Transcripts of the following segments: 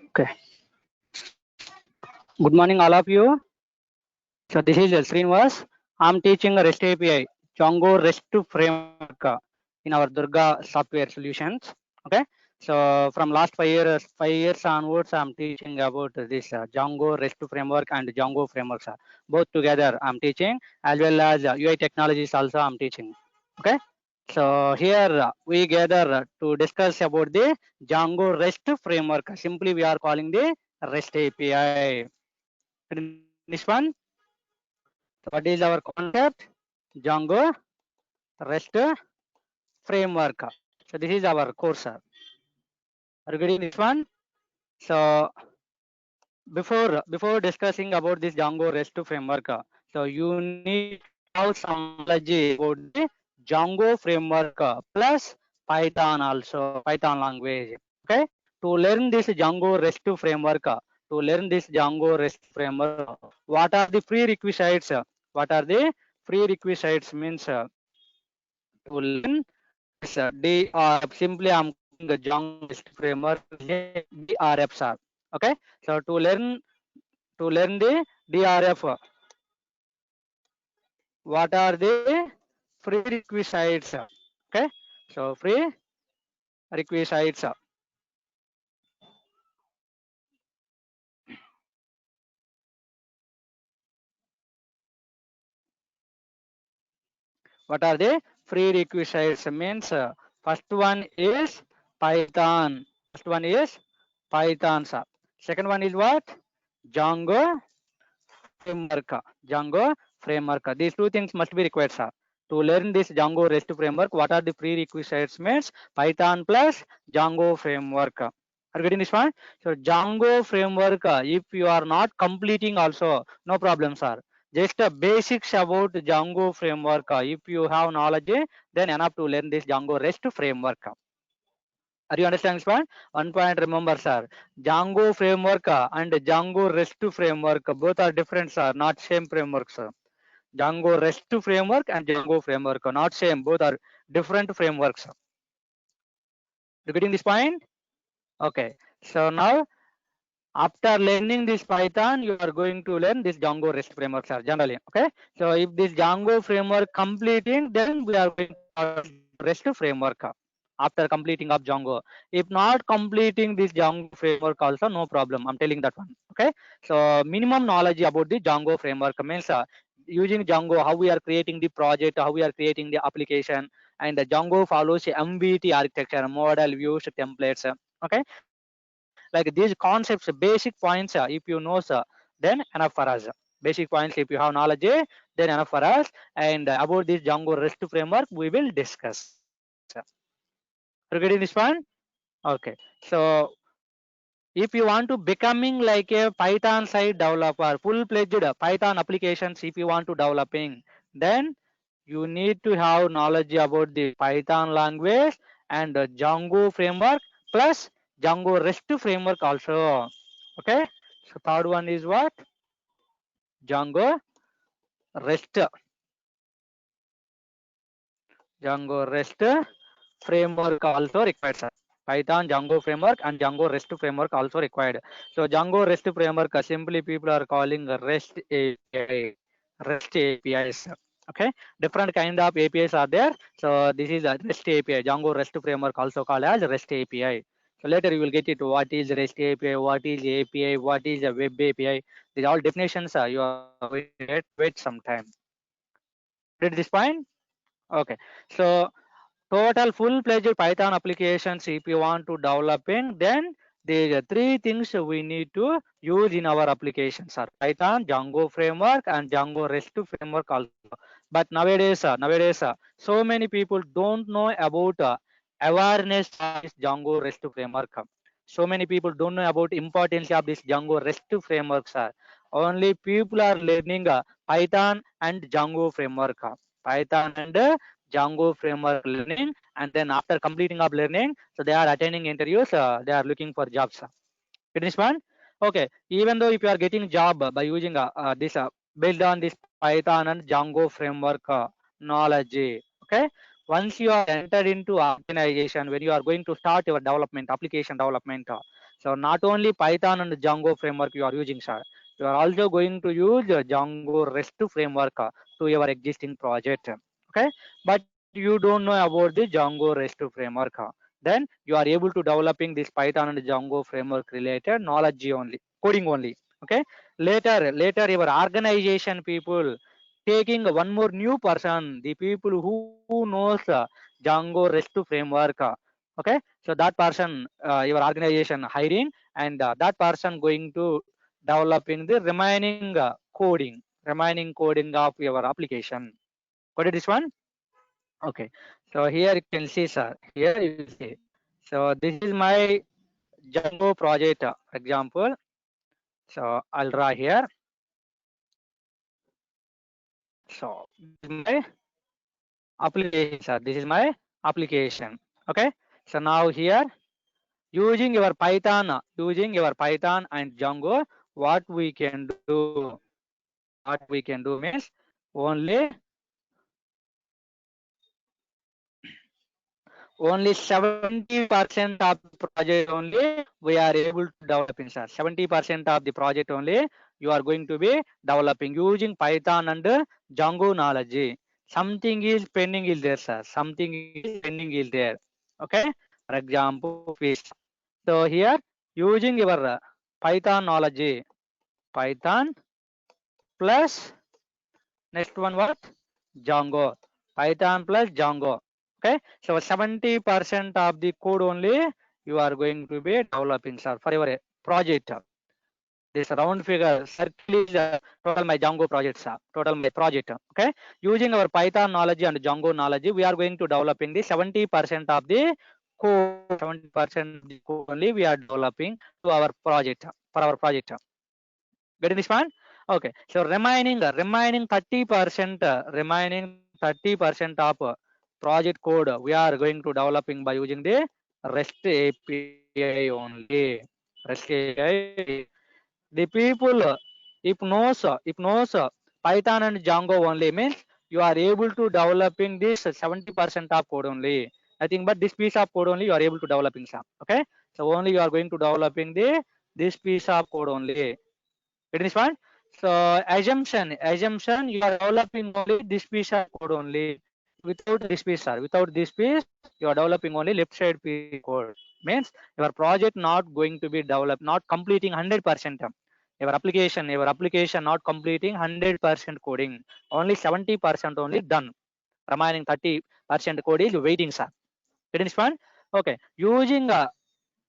Okay. Good morning, all of you. So this is Srinivas. I'm teaching a REST API, Django REST framework in our Durga software solutions. Okay. So from last 5 years onwards, I'm teaching about this Django REST framework and Django frameworks. Both together I'm teaching, as well as UI technologies also I'm teaching. Okay. So here we gather to discuss about the Django REST framework. Simply we are calling the REST API. This one. So what is our concept? Django REST framework. So this is our course. Are you getting this one? So before discussing about this Django REST framework, so you need to have some knowledge about the Django framework plus Python also, Python language. Okay. To learn this Django REST framework, what are the prerequisites? What are the prerequisites means to learn this simply I'm calling the Django REST framework DRF, sir. Okay. So to learn the DRF, what are the prerequisites? Okay. So prerequisites. What are the prerequisites? Means first one is Python. First one is Python, sir. Second one is what? Django framework. Django framework. These two things must be required, sir. To learn this Django REST framework, what are the prerequisites? Means Python plus Django framework. Are you getting this one? So Django framework, if you are not completing also, no problem, sir. Just basics about Django framework. If you have knowledge, then enough to learn this Django REST framework. Are you understanding this one? One point remember, sir. Django framework and Django REST framework both are different, sir. Not same framework, sir. Django REST framework and Django framework not same. Both are different frameworks. You getting this point? Okay. So now after learning this Python, you are going to learn this Django REST framework, sir. Generally, okay. So if this Django framework completing, then we are going to start REST framework after completing of Django. If not completing this Django framework also, no problem. I'm telling that one. Okay. So minimum knowledge about the Django framework means using Django, how we are creating the project, how we are creating the application, and the Django follows MVT architecture, model, views, templates. Okay. Like these concepts, basic points, if you know, sir, then enough for us. Basic points, if you have knowledge, then enough for us. And about this Django REST framework, we will discuss. Are you getting this one? Okay. So if you want to becoming like a Python side developer, full-fledged Python applications, if you want to developing, then you need to have knowledge about the Python language and the Django framework plus Django REST framework also. Okay. So third one is what? Django REST. Django REST framework also required, sir. Python Django framework and Django REST framework also required. So Django REST framework simply people are calling REST API. REST APIs. Okay, different kind of APIs are there. So this is a REST API. Django REST framework also called as REST API. So later you will get it. What is REST API? What is API? What is a web API? These all definitions. You are going to wait some time. Did this point? Okay. So total full-fledged Python applications, if you want to developing, then there are three things we need to use in our applications are Python, Django framework, and Django REST framework also. But nowadays, so many people don't know about awareness of this Django REST framework. So many people don't know about importance of this Django REST framework, sir. Only people are learning Python and Django framework. Python and Django framework learning, and then after completing of learning, so they are attending interviews, they are looking for jobs. Get this one? Okay. Even though if you are getting job by using this based on this Python and Django framework knowledge, okay. Once you are entered into organization, when you are going to start your development, application development, So not only Python and Django framework you are using, sir. You are also going to use Django REST framework to your existing project. Okay, but you don't know about the Django REST framework. Then you are able to developing this Python and Django framework related knowledge only, coding only. Okay, later your organization people taking one more new person, the people who knows Django REST framework. Okay, so that person your organization hiring, and that person going to developing the remaining coding of your application. Got it, this one? Okay, so here you can see, sir, here you will see. So this is my Django project example. So I'll draw here. So this is my application, sir. This is my application. Okay, so now here using your Python and Django, what we can do means only 70% of the project only we are able to develop in, sir. 70% of the project only you are going to be developing using Python and Django knowledge. Something is pending is there, sir. Something is pending is there. Okay. For example, fish. So here using your Python knowledge, Python plus next one what? Django. Python plus Django. Okay. So 70% of the code only you are going to be developing, sir, for your project. This round figure circle is total my Django project, sir. Total my project. Okay. Using our Python knowledge and Django knowledge, we are going to developing the 70% of the code. 70% of the code only we are developing to our project for our project. Getting this one? Okay. So remaining 30% of project code we are going to developing by using the REST API only. REST API. The people if knows Python and Django only means you are able to developing this 70% of code only. Nothing but this piece of code only you are able to developing some. Okay. So only you are going to developing this piece of code only. It is one. So assumption you are developing only this piece of code only. Without this piece, sir, without this piece you are developing only left side piece code. Means your project not going to be developed, not completing 100%. Your application not completing 100% coding. Only 70% only done. Remaining 30% code is waiting, sir. It is one. Okay. Using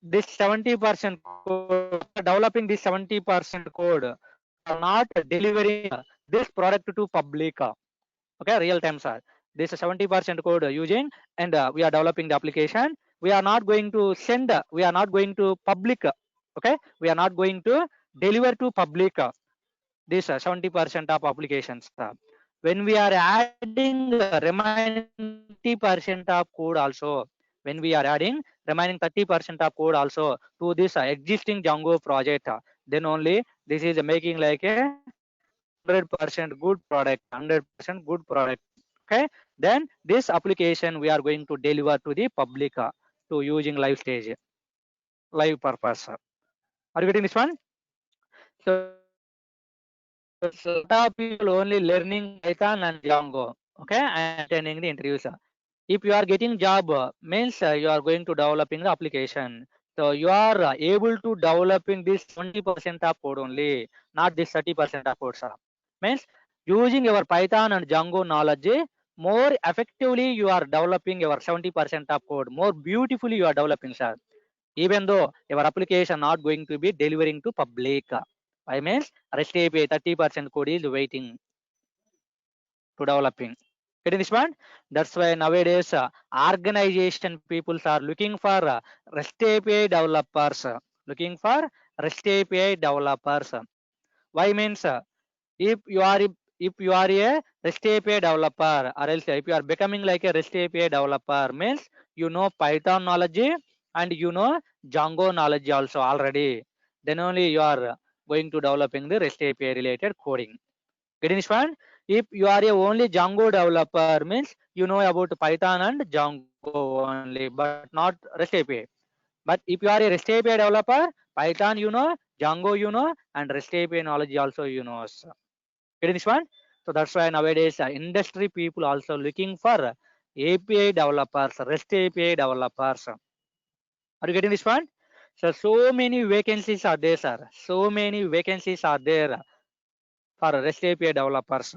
this 70% code, developing this 70% code, are not delivering this product to public. Okay, real time, sir. This 70% code using, and we are developing the application. We are not going to send, we are not going to public. Okay, we are not going to deliver to public this 70% of applications. When we are adding remaining 30% of code also, when we are adding remaining 30% of code also to this existing Django project, then only this is making like a 100% good product, 100% good product. Okay, then this application we are going to deliver to the public to using live stage, live purpose. Are you getting this one? So lot of people only learning Python and Django. Okay, and attending the interviews. If you are getting job, means you are going to developing the application. So you are able to developing this 20% of code only, not this 30% of code, sir. Means using your Python and Django knowledge, more effectively you are developing your 70% of code. More beautifully you are developing, sir. Even though your application not going to be delivering to public. I means REST API 30% code is waiting to developing. Getting this one? That's why nowadays organization people are looking for REST API developers. Looking for REST API developers. Why means if you are a REST API developer, or else if you are becoming like a REST API developer means you know Python knowledge and you know Django knowledge also already. Then only you are going to developing the REST API related coding. Getting this one? If you are a only Django developer means you know about Python and Django only, but not REST API. But if you are a REST API developer, Python you know, Django you know, and REST API knowledge also you know. So, getting this one? So that's why nowadays industry people also looking for API developers, REST API developers. Are you getting this one? So many vacancies are there, sir. So many vacancies are there for REST API developers.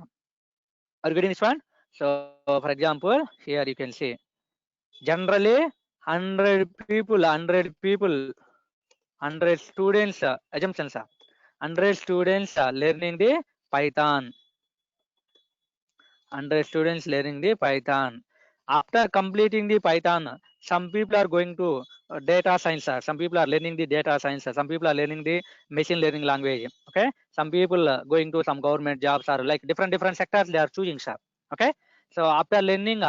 Are you getting this one? So for example, here you can see generally 100 students assumptions 100 students learning the Python. 100 students learning the Python. After completing the Python, some people are going to data science. Some people are learning the data science. Some people are learning the machine learning language. Okay. Some people going to some government jobs or like different sectors they are choosing, sir. Okay. So after learning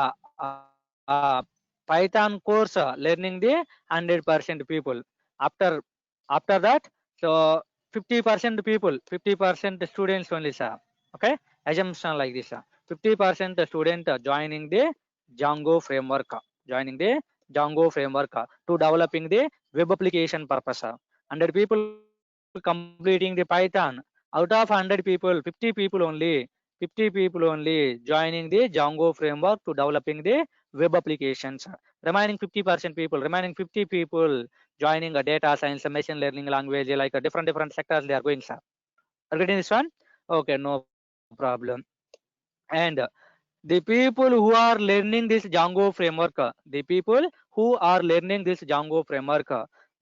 Python course, learning the 100% people. After after that, so 50% people, 50% students only, sir. Okay. Assumption like this. 50% student joining the Django framework, joining the Django framework to developing the web application purpose. 100 people completing the Python. Out of 100 people, 50 people only, 50 people only joining the Django framework to developing the web applications. Remaining 50% people, remaining 50 people joining a data science, machine learning language, like a different sectors they are going, sir. Are you getting this one? Okay, no problem. And the people who are learning this Django framework, the people who are learning this Django framework,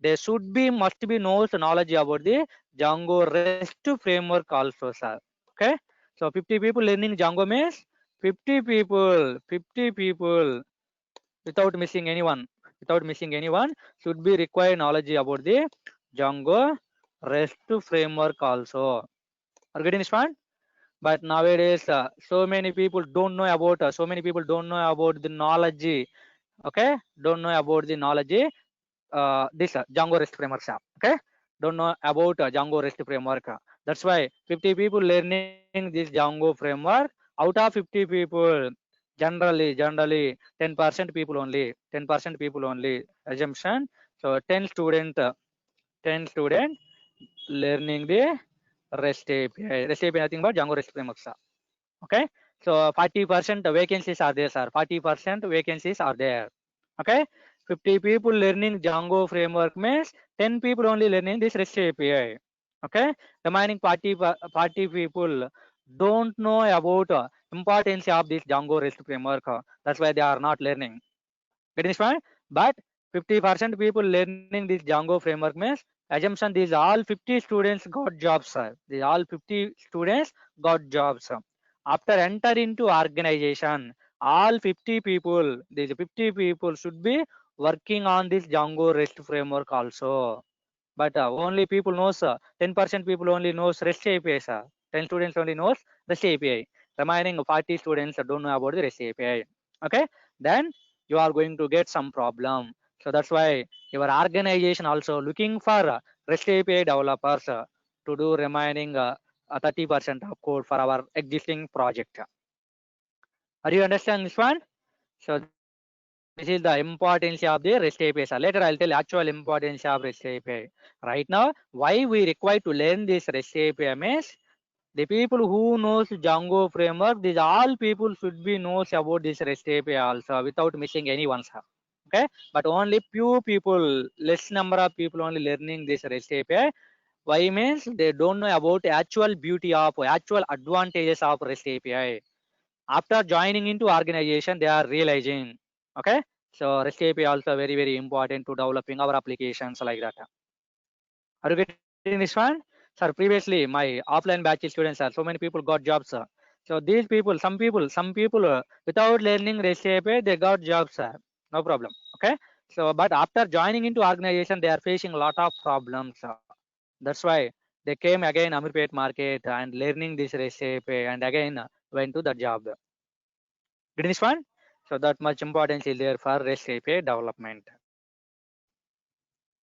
they should be must be knows knowledge about the Django REST framework also, sir. Okay, so 50 people learning Django means 50 people without missing anyone, should be required knowledge about the Django REST framework also. Are you getting this one? But nowadays so many people don't know about the knowledge. Okay, don't know about the knowledge this Django REST framework, okay, don't know about Django REST framework. That's why 50 people learning this Django framework. Out of 50 people, generally 10% people only, 10% people only assumption. So 10 student 10 student learning the REST API. REST API nothing but Django REST framework, okay. So 40% vacancies are there, sir. 40% vacancies are there. Okay, 50 people learning Django framework means 10 people only learning this REST API. Okay, remaining 40 people don't know about importance of this Django REST framework. That's why they are not learning. Getting this point? But 50% people learning this Django framework means assumption these all 50 students got jobs, sir. These all 50 students got jobs. After enter into organization, all 50 people, these 50 people should be working on this Django REST framework also. But only people knows 10% people only knows REST API, sir. 10 students only knows REST API. Remaining 40 students don't know about the REST API. Okay, then you are going to get some problem. So that's why your organization also looking for REST API developers to do remaining 30% of code for our existing project. Are you understand this one? So this is the importance of the REST API. So later I'll tell actual importance of REST API. Right now, why we require to learn this REST API means the people who knows Django framework, these all people should be knows about this REST API also without missing anyone, sir. Okay, but only few people, less number of people only learning this REST API. Why means they don't know about actual beauty of actual advantages of REST API. After joining into organization, they are realizing. Okay, so REST API also very important to developing our applications like that. Are you getting this one? Sir, previously my offline batch students, so many people got jobs. So these people, some people without learning REST API, they got jobs. No problem. Okay. So, but after joining into organization, they are facing a lot of problems. That's why they came again Amirpet market and learning this REST API and again went to the job. Getting this one? So that much importance is there for REST API development.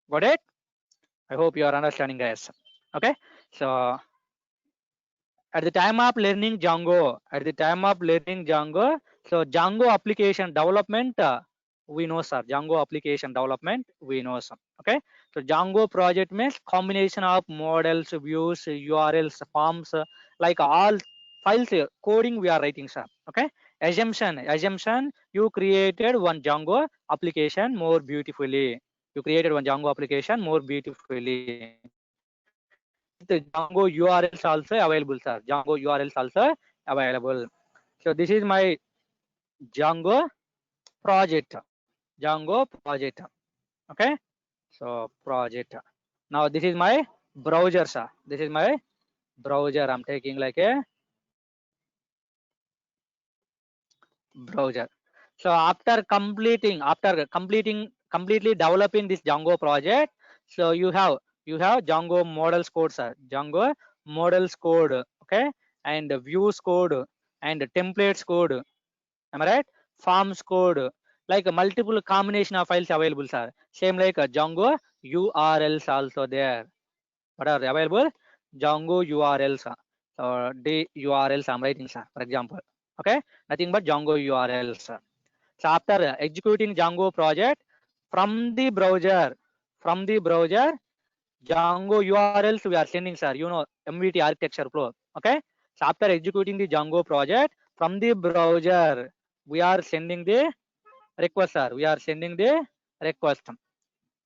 Got it? I hope you are understanding, guys. Okay. So at the time of learning Django, so Django application development we know, sir. Django application development, we know, sir. Okay. So Django project means combination of models, views, URLs, forms, like all files, coding we are writing, sir. Okay. Assumption. You created one Django application more beautifully. You created one Django application more beautifully. The Django URLs also available, sir. Django URLs also available. So this is my Django project. Django project. Okay. So project. Now this is my browser, sir. This is my browser. I'm taking like a browser. So after completely developing this Django project, so you have Django models code, sir. Django models code, okay, and views code and templates code. Am I right? Forms code, like a multiple combination of files available, sir. Same like a Django URLs also there. What are available? Django URLs. The URLs I'm writing, sir. For example, okay, nothing but Django URLs. So after executing Django project from the browser, Django URLs we are sending, sir. You know MVT architecture flow. Okay. So after executing the Django project from the browser, we are sending the request, sir. We are sending the request.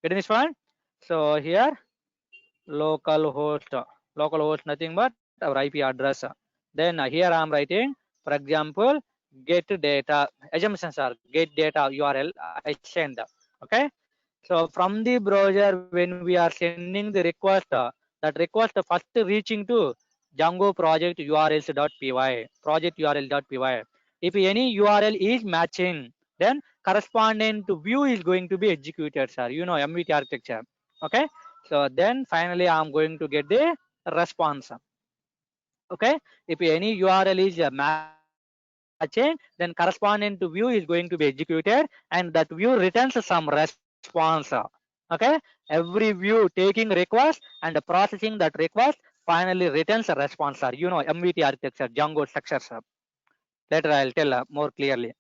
Getting this one? So here localhost nothing but our IP address. Then here I am writing, for example, get data assumptions are get data URL I send. Okay. So from the browser when we are sending the request, that request first reaching to Django project urls.py, project url.py. If any URL is matching, then corresponding to view is going to be executed, sir. You know MVT architecture. Okay. So then finally I'm going to get the response. Okay. If any URL is matching, then corresponding to view is going to be executed, and that view returns some response. Okay. Every view taking request and processing that request finally returns a response, sir. You know MVT architecture, Django structures. Later I'll tell more clearly.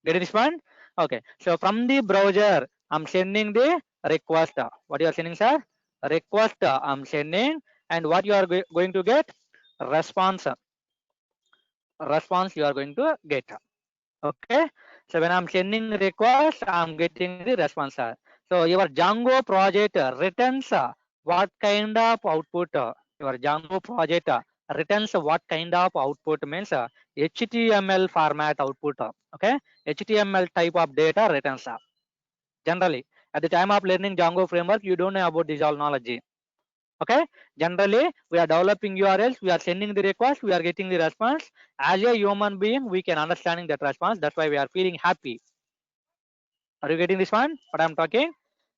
Get this one? Okay. So from the browser, I'm sending the request. What you are sending, sir? Request I'm sending, and what you are going to get? Response. Response you are going to get. Okay. So when I'm sending request, I'm getting the response. So your Django project returns what kind of output? Your Django project returns what kind of output means HTML format output. Okay. HTML type of data returns. Generally, at the time of learning Django framework, you don't know about this all knowledge. Okay. Generally, we are developing URLs, we are sending the request, we are getting the response. As a human being, we can understanding that response. That's why we are feeling happy. Are you getting this one? What I'm talking?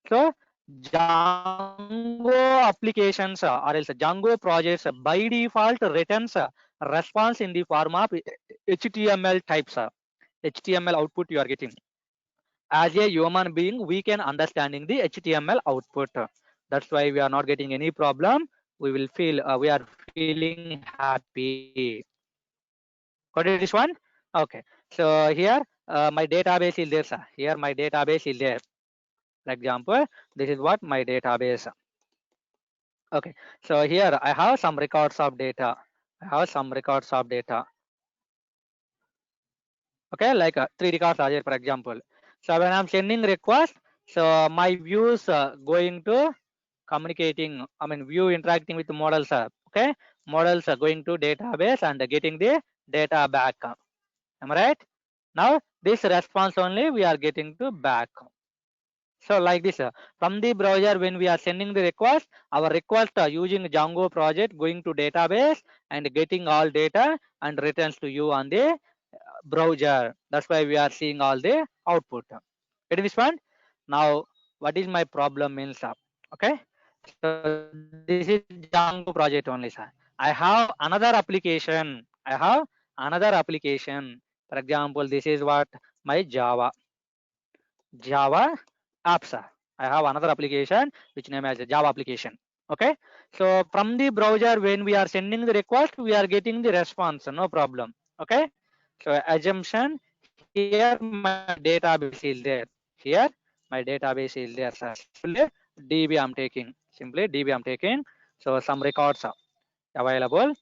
So Django applications or else Django projects by default returns response in the form of HTML types. HTML output you are getting. As a human being, we can understanding the HTML output. That's why we are not getting any problem. We will feel we are feeling happy. Got it, this one? Okay. So here my database is there, sir. Here my database is there. For example, this is what my database. Okay. So here I have some records of data. I have some records of data. Okay, like 3 records are there, for example. So when I'm sending request, so my views going to communicating, view interacting with the models. Okay, models are going to database and getting the data back. Am I right? Now this response only we are getting to back. So like this, from the browser when we are sending the request, our request using Django project going to database and getting all data and returns to you on the browser. That's why we are seeing all the output. Get this one? Now what is my problem means? Okay. So this is Django project only, sir. I have another application. For example, this is what my Java apps. I have another application which name as a Java application. Okay. So from the browser when we are sending the request, we are getting the response. No problem. Okay. So assumption, here my database is there. Here my database is there, sir. Simply DB I'm taking. Simply DB I'm taking. So some records are available.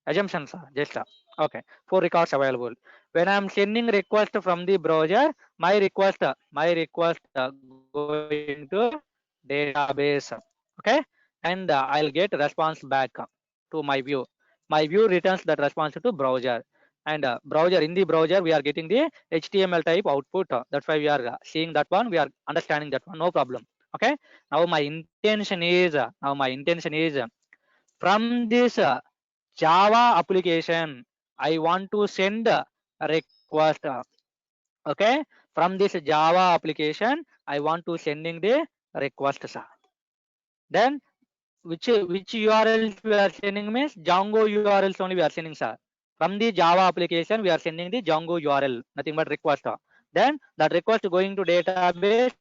Assumptions are just okay. 4 records available. When I'm sending request from the browser, my request going to database. Okay, and I'll get response back to my view. My view returns that response to browser, and browser, in the browser we are getting the HTML type output. That's why we are seeing that one. We are understanding that one. No problem. Okay. Now my intention is from this Java application, I want to send a request. Okay, from this Java application, I want to sending the request, sir. Then which URLs we are sending means Django URLs only we are sending, sir. From the Java application, we are sending the Django URL, nothing but request. Then that request going to database,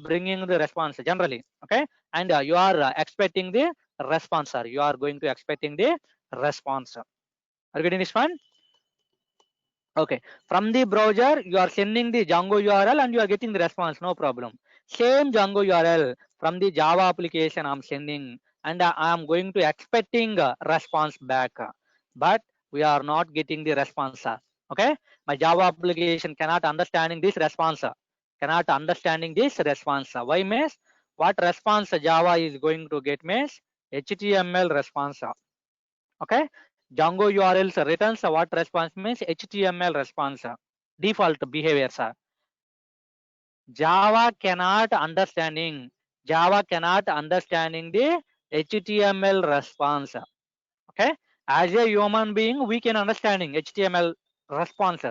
bringing the response generally. Okay, and you are expecting the response, sir. You are going to expecting the response. Are you getting this one? Okay, from the browser you are sending the Django URL and you are getting the response, no problem. Same Django URL from the Java application I'm sending, and I am going to expecting a response back, but we are not getting the response. Okay, my Java application cannot understanding this response, cannot understanding this response. Why means what response Java is going to get means HTML response. Okay, Django URLs returns what response means HTML response, default behaviors. Java cannot understanding the HTML response. Okay, as a human being we can understanding HTML response.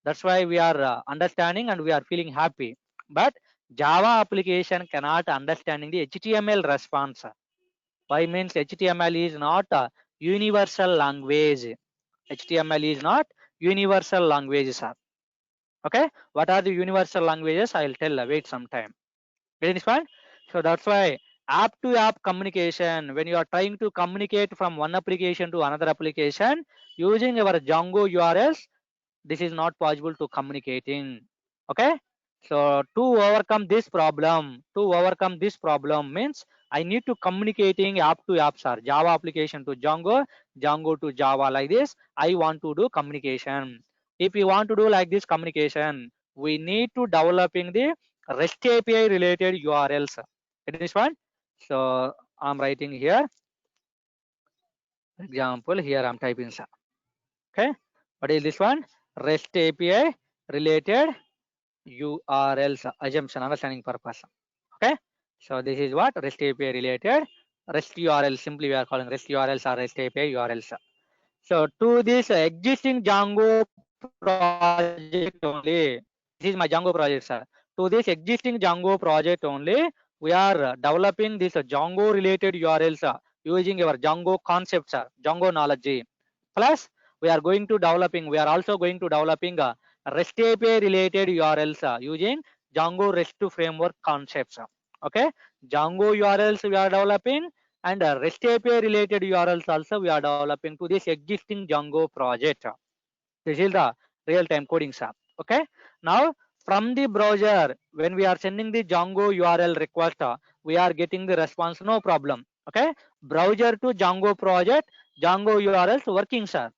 That's why we are understanding and we are feeling happy, but Java application cannot understanding the HTML response. Why means HTML is not a universal language. HTML is not universal languages, sir. Okay, what are the universal languages? I'll tell. Wait some time. Get this point? So that's why app to app communication, when you are trying to communicate from one application to another application using our Django URLs, this is not possible to communicating. Okay, so to overcome this problem, means I need to communicating app to app, sir. Java application to Django, Django to Java, like this I want to do communication. If you want to do like this communication, we need to developing the REST API related URLs. Get this one? So I'm writing here example, here I'm typing, sir. Okay, what is this one? REST API related URLs, assumption, understanding purpose. Okay, so this is what REST API related REST URL, simply we are calling REST URLs or REST API URLs. So to this existing Django project only, this is my Django project, sir. To this existing Django project only, we are developing this Django related URLs using our Django concepts, Django knowledge. Plus, we are also going to developing REST API related URLs using Django REST framework concepts. Okay, Django URLs we are developing, and REST API related URLs also we are developing to this existing Django project. This is the real time coding, sir. Okay, now from the browser, when we are sending the Django URL request, we are getting the response, no problem. Okay, browser to Django project, Django URLs working, sir.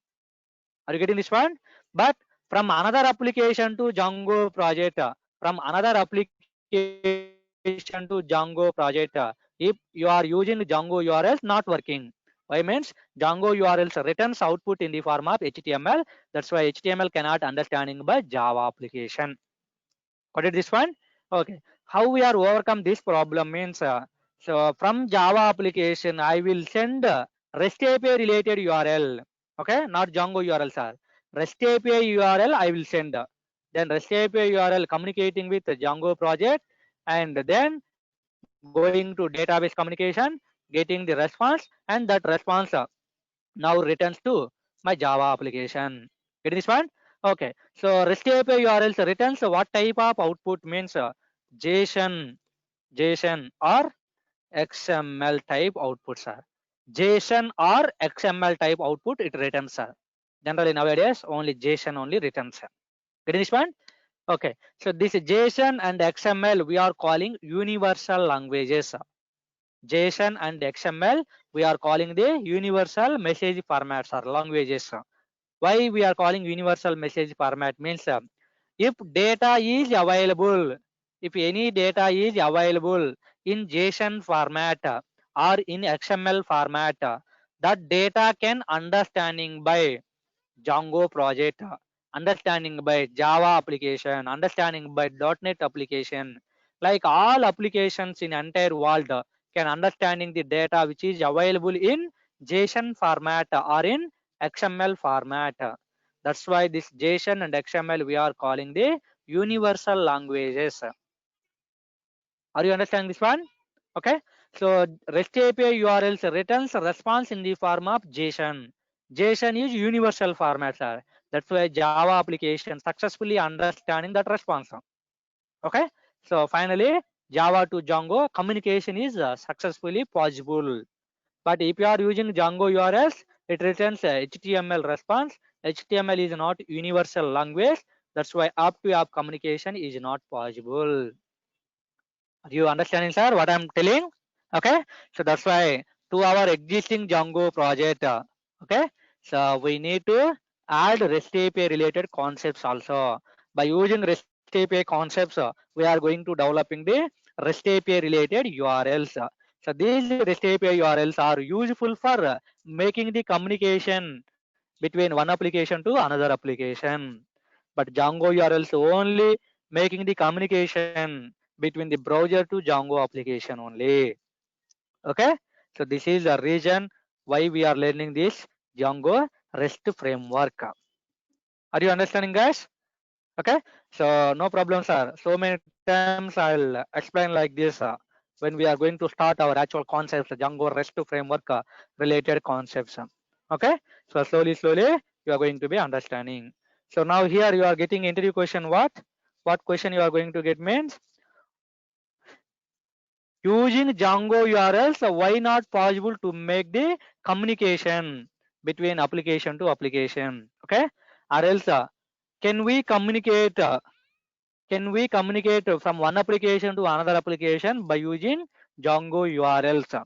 Are you getting this one? But from another application to Django project, from another application to Django project, if you are using Django URLs, not working. Why means Django URLs returns output in the form of HTML. That's why HTML cannot understanding by Java application. Got it this one? Okay. How we are overcome this problem means, so from Java application, I will send REST API related URL. Okay, not Django URL, sir. REST API URL I will send. Then REST API URL communicating with the Django project, and then going to database communication, getting the response, and that response now returns to my Java application. Get this one? Okay. So REST API URLs returns what type of output means JSON, or XML type output, sir. JSON or XML type output it returns, sir. Generally nowadays only JSON only returns, sir. Get this one? Okay, so this JSON and XML we are calling universal languages. JSON and XML we are calling the universal message formats or languages. Why we are calling universal message format means if data is available, if any data is available in JSON format or in XML format, that data can understanding by Django project, understanding by Java application, understanding by .NET application, like all applications in entire world can understanding the data which is available in JSON format or in XML format. That's why this JSON and XML we are calling the universal languages. Are you understanding this one? Okay. So REST API URLs returns a response in the form of JSON. JSON is universal format, sir. That's why Java application successfully understanding that response. Okay. So finally, Java to Django communication is successfully possible. But if you are using Django URLs, it returns a HTML response. HTML is not universal language. That's why app-to-app communication is not possible. Are you understanding, sir, what I'm telling? Okay, so that's why to our existing Django project, okay, so we need to add REST API related concepts also. By using REST API concepts, we are going to developing the REST API related URLs. So these REST API URLs are useful for making the communication between one application to another application. But Django URLs only making the communication between the browser to Django application only. Okay, so this is the reason why we are learning this Django REST framework. Are you understanding, guys? Okay, so no problem, sir. So many times I'll explain like this when we are going to start our actual concepts, Django REST framework related concepts. Okay, so slowly you are going to be understanding. So now here you are getting interview question. What question you are going to get means using Django URLs, why not possible to make the communication between application to application? Okay, or else can we communicate? Can we communicate from one application to another application by using Django URLs?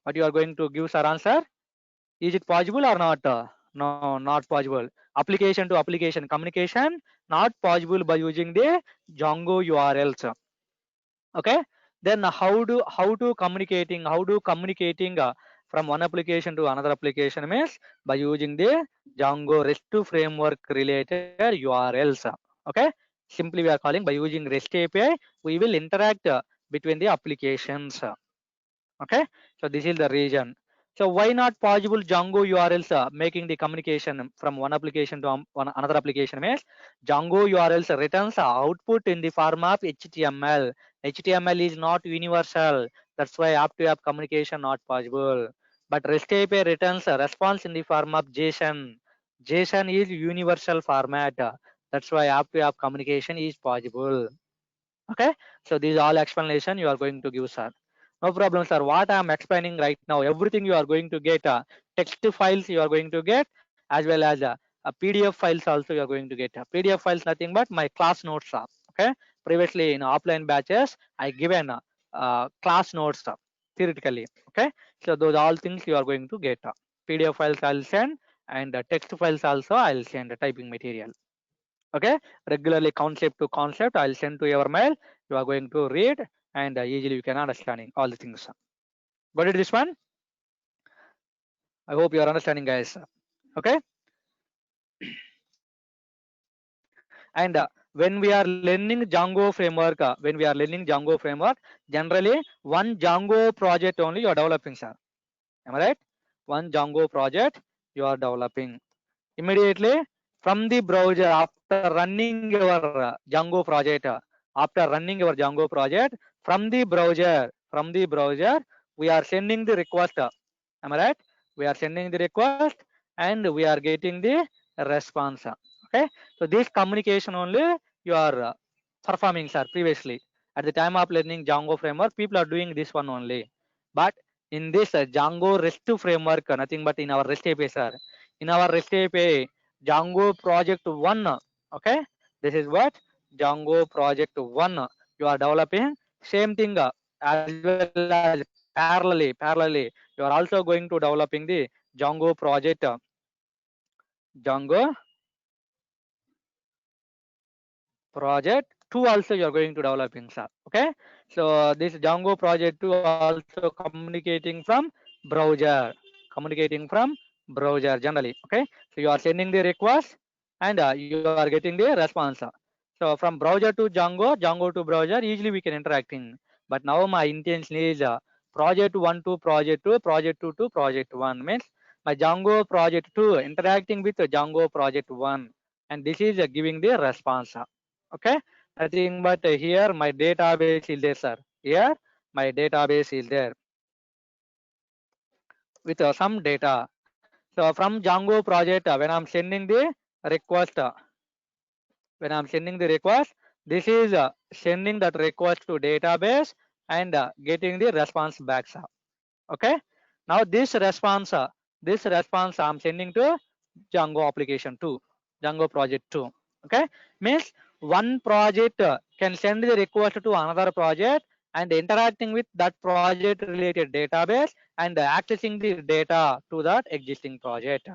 What you are going to give, sir, answer? Is it possible or not? No, not possible. Application to application communication not possible by using the Django URLs. Okay, then how do communicating from one application to another application means by using the Django REST framework related URLs. Okay, simply we are calling by using REST API we will interact between the applications. Okay, so this is the reason. So why not possible Django URLs making the communication from one application to another application means Django URLs returns output in the form of HTML. HTML is not universal. That's why app-to-app communication not possible. But REST API returns a response in the form of JSON. JSON is universal format. That's why app-to-app communication is possible. Okay, so these all explanation you are going to give, sir. No problem, sir. What I am explaining right now, everything you are going to get text files you are going to get as well as PDF files also you are going to get. PDF files nothing but my class notes. Okay, previously in offline batches I given class notes theoretically. Okay, so those all things you are going to get. PDF files I'll send and text files also I'll send typing material. Okay, regularly concept to concept I'll send to your mail. You are going to read and easily you can understanding all the things. Got it, this one? I hope you are understanding, guys. Okay, and when we are learning Django framework, generally one Django project only you are developing, sir. Am I right? One Django project you are developing immediately from the browser after running your Django project. After running your Django project from the browser, we are sending the request. Am I right? We are sending the request and we are getting the response. Okay, so this communication only you are performing, sir. Previously at the time of learning Django framework people are doing this one only, but in this Django REST framework nothing but in our REST API, sir. In our REST API Django project 1. Okay, this is what Django project 1 you are developing, same thing as well as parallelly you are also going to developing the Django project Django project 2 also you are going to developing, sir. Okay, so this Django project 2 also communicating from browser generally. Okay, so you are sending the request and you are getting the response. So from browser to Django to browser, easily we can interacting. But now my intention is project 1 to project 2, project 2 to project 1 means my Django project 2 interacting with Django project 1, and this is giving the response. Okay, nothing but here my database is there, sir. Here my database is there with some data. So from Django project, when I'm sending the request, this is sending that request to database and getting the response back, sir. Okay, now this response I'm sending to Django application 2, Django project 2. Okay, means one project can send the request to another project and interacting with that project related database and accessing the data to that existing project.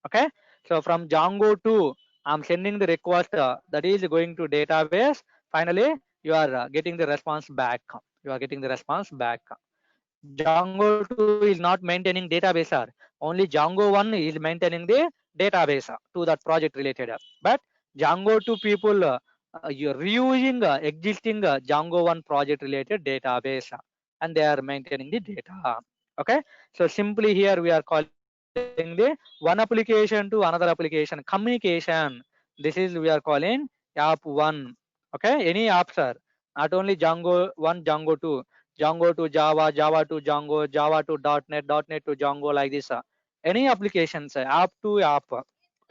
Okay, so from Django 2 I'm sending the request that is going to database. Finally you are getting the response back. Django 2 is not maintaining database, sir. Only Django 1 is maintaining the database to that project related. But Django 2 people you're reusing existing Django 1 project related database and they are maintaining the data. Okay, so simply here we are calling the one application to another application communication. This is we are calling app 1. Okay, any app, sir, not only Django 1, Django 2, Django to Java, Java to Django, Java to .NET, .NET to Django, like this. Any applications, app to app.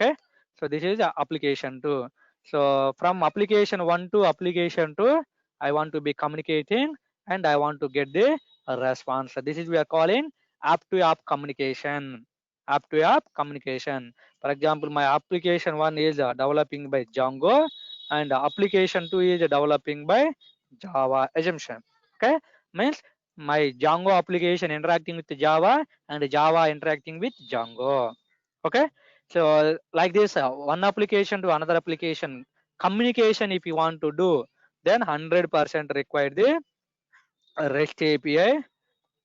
Okay, so this is application 2. So from application 1 to application 2, I want to be communicating and I want to get the response. So this is we are calling app to app communication. App to app communication. For example, my application 1 is developing by Django and application 2 is developing by Java assumption. Okay, means my Django application interacting with Java and Java interacting with Django. Okay, so like this one application to another application communication if you want to do, then 100% required the REST API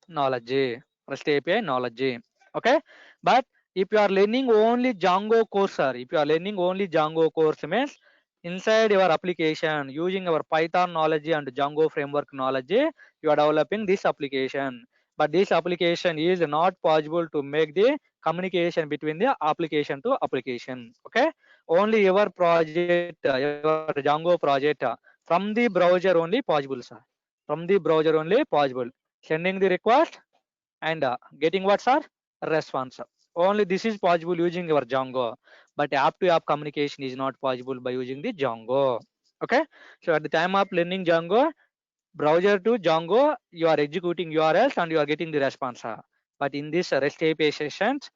knowledge. REST API knowledge. Okay, but if you are learning only Django course, sir, if you are learning only Django course means inside your application using our Python knowledge and Django framework knowledge, you are developing this application. But this application is not possible to make the communication between the application to application. Okay, only your project, your Django project from the browser only possible, sir. From the browser only possible. Sending the request and getting what, sir? Response. Only this is possible using your Django, but app to app communication is not possible by using the Django. Okay, so at the time of learning Django, browser to Django, you are executing URLs and you are getting the response. But in this REST API sessions,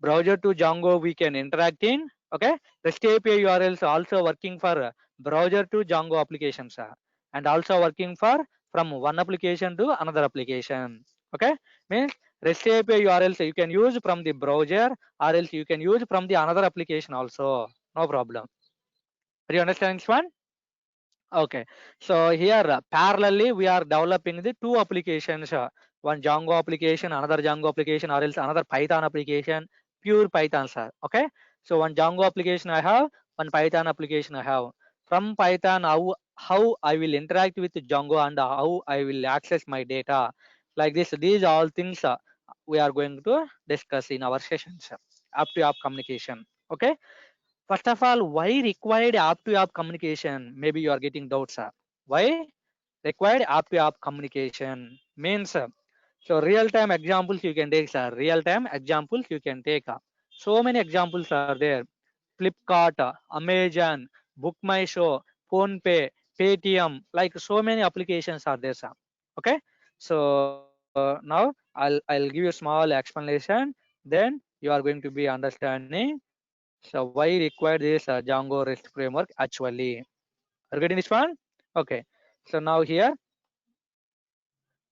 browser to Django we can interact in. Okay, REST API URLs also working for browser to Django applications and also working for from one application to another application. Okay, means REST API URLs you can use from the browser or else you can use from the another application also. No problem. Are you understanding this one? Okay, so here parallelly we are developing the two applications, one Django application, another Django application, or else another Python application, pure Python, sir. Okay, so one Django application I have, one Python application I have. From Python, how I will interact with Django and how I will access my data, like this. These all things we are going to discuss in our sessions. App to app communication. Okay. First of all, why required app-to-app communication? Maybe you are getting doubts. Why required app-to-app communication means so real-time examples you can take, sir. Real-time examples you can take. So many examples are there. Flipkart, Amazon, Book My Show, PhonePe, Paytm, like so many applications are there, sir. Okay. So now I'll give you a small explanation. Then you are going to be understanding so why require this Django REST framework actually? Are you getting this one? Okay. So now here,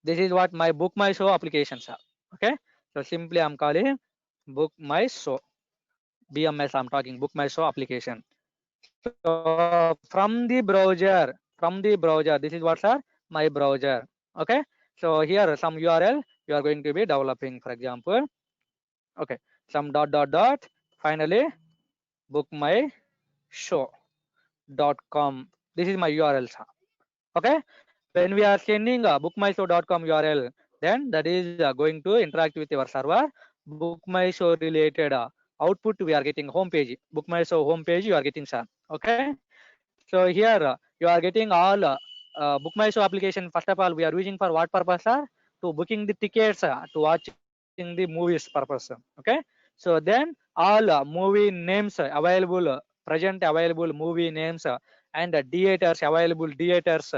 this is what my book my show applications are. Okay. So simply I'm calling book my show. BMS I'm talking book my show application. So from the browser, this is what, sir? My browser. Okay. So here some URL you are going to be developing, for example. Okay. Some dot dot dot. Finally, bookmyshow.com. This is my URL, sir. Okay. When we are sending a bookmyshow.com URL, then that is going to interact with your server. Bookmyshow related output we are getting homepage. Bookmyshow homepage you are getting, sir. Okay. So here you are getting all bookmyshow application. First of all, we are using for what purpose, sir? To booking the tickets to watching the movies purpose. Okay. So then all movie names available, present available movie names and theaters available theaters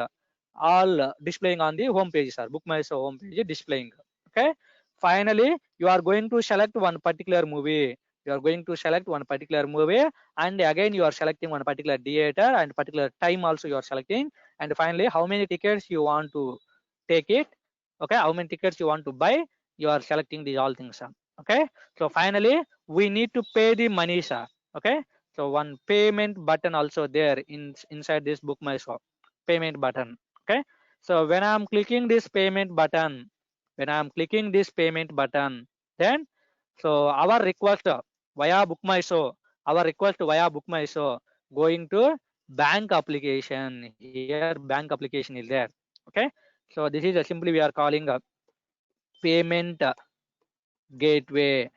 all displaying on the home page, sir. Bookmyshow home page displaying. Okay. Finally, you are going to select one particular movie. You are going to select one particular movie, and again you are selecting one particular theater and particular time also you are selecting, and finally how many tickets you want to take it. Okay. How many tickets you want to buy, you are selecting these all things, sir. Okay. So finally we need to pay the money, sir. Okay. So one payment button also there inside this book my shop payment button. Okay. So when I'm clicking this payment button, then so our request via book my show, going to bank application. Here bank application is there. Okay. So this is simply we are calling a payment gateway,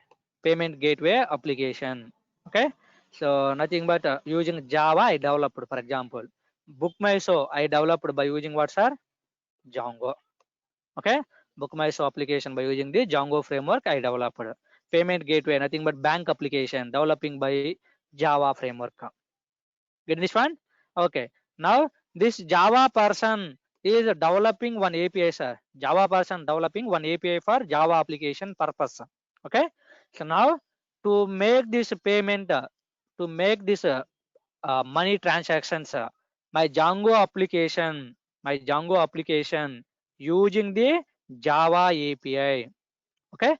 application. Okay. So nothing but using Java I developed, for example. Book my show I developed by using what, sir? Django. Okay. Book my show application by using the Django framework I developed. Payment gateway, nothing but bank application developing by Java framework. Get this one? Okay. Now this Java person is developing one API, sir. Java person developing one API for Java application purpose. Okay. So now to make this payment, to make this money transactions, my Django application using the Java API. Okay.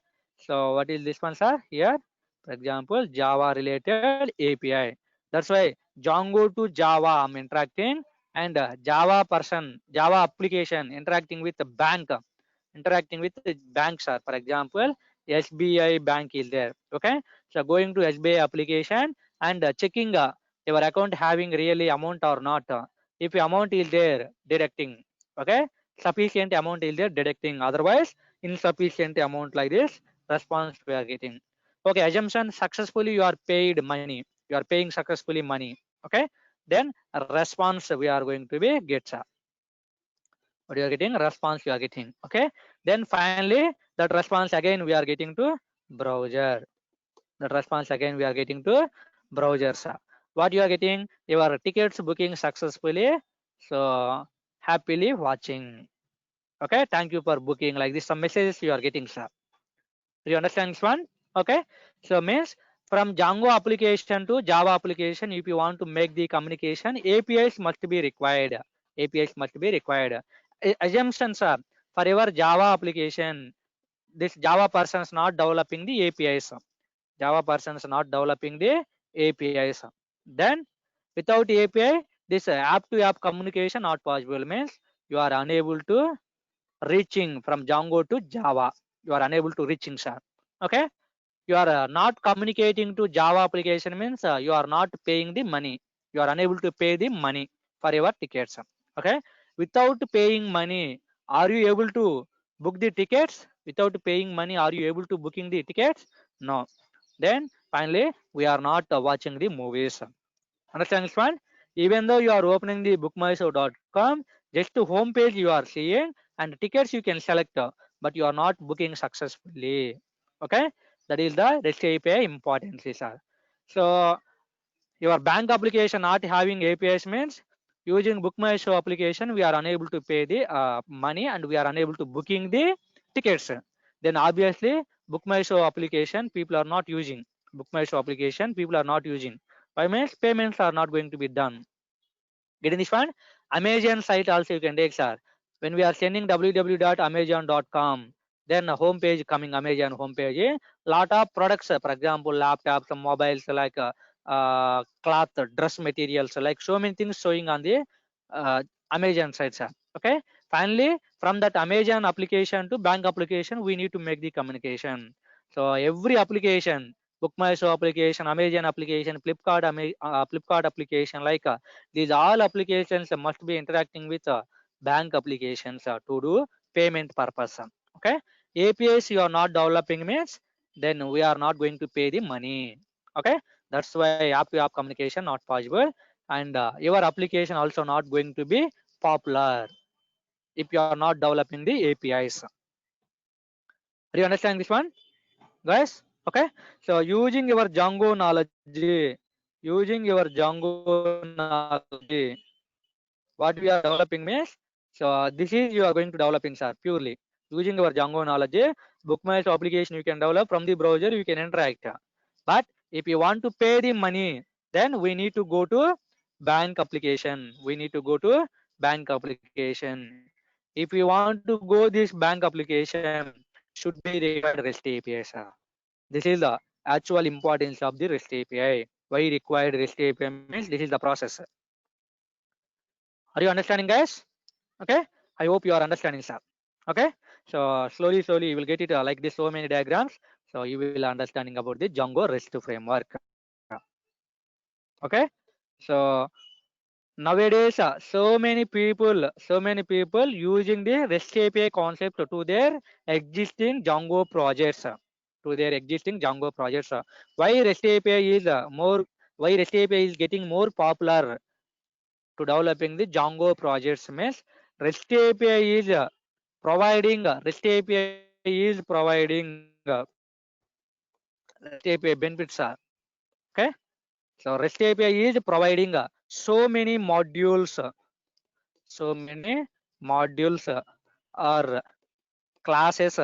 So what is this one, sir? Here, for example, Java related API. That's why Django to Java I'm interacting, and Java application interacting with the bank, interacting with the banks, sir. For example, SBI bank is there. Okay. So going to SBI application and checking your account having really amount or not. If amount is there, deducting. Okay. Sufficient amount is there, deducting. Otherwise, insufficient amount like this response we are getting. Okay. Assumption successfully you are paid money. You are paying successfully money. Okay. Then response we are going to be get, sir. What you are getting? Response you are getting. Okay. Then finally that response again we are getting to browser. That response again we are getting to browser, sir. What you are getting? Your tickets booking successfully. So happily watching. Okay. Thank you for booking. Like this some messages you are getting, sir. Do you understand this one? Okay. So means from Django application to Java application, if you want to make the communication, APIs must be required. APIs must be required. Assumptions are for your Java application, this Java person is not developing the APIs. Java person is not developing the APIs. Then without API, this app to app communication not possible, means you are unable to reaching from Django to Java. You are unable to reaching, sir. Okay. You are not communicating to Java application means you are not paying the money. You are unable to pay the money for your tickets. Okay. Without paying money, are you able to book the tickets? Without paying money, are you able to booking the tickets? No. Then finally, we are not watching the movies. Understand this one? Even though you are opening the bookmyshow.com, just to home page you are seeing and tickets you can select, but you are not booking successfully. Okay, that is the REST API importance, sir. So your bank application not having APIs means using bookmyshow application we are unable to pay the money and we are unable to booking the tickets. Then obviously bookmyshow application people are not using. Bookmyshow application people are not using. Why means payments are not going to be done. Getting this one? Amazon site also you can take, sir. When we are sending www.amazon.com, then a home page coming Amazon home page. Lot of products, for example, laptops, mobiles, like cloth, dress materials, like so many things showing on the Amazon site, sir. Okay. Finally, from that Amazon application to bank application, we need to make the communication. So every application, Book My Show application, Amazon application, Flipkart application, like these all applications must be interacting with bank applications to do payment purpose. Okay. APIs you are not developing means then we are not going to pay the money. Okay. That's why app to app communication not possible, and your application also not going to be popular if you are not developing the APIs. Do you understand this one, guys? Okay. So using your Django knowledge, what we are developing means, so this is you are going to developing, sir, purely using your Django knowledge. Bookmail application you can develop from the browser, you can interact. But if you want to pay the money, then we need to go to bank application. We need to go to bank application. If you want to go this bank application, should be required REST API, sir. This is the actual importance of the REST API. Why required REST API means this is the process. Are you understanding, guys? Okay. I hope you are understanding, sir. Okay. So slowly you will get it like this, so many diagrams. So you will understanding about the Django REST framework. Okay. So nowadays, so many people using the REST API concept to their existing Django projects. To their existing Django projects. Why REST API is why REST API is getting more popular to developing the Django projects means REST API is providing REST API benefits. Okay. So REST API is providing so many modules, or classes,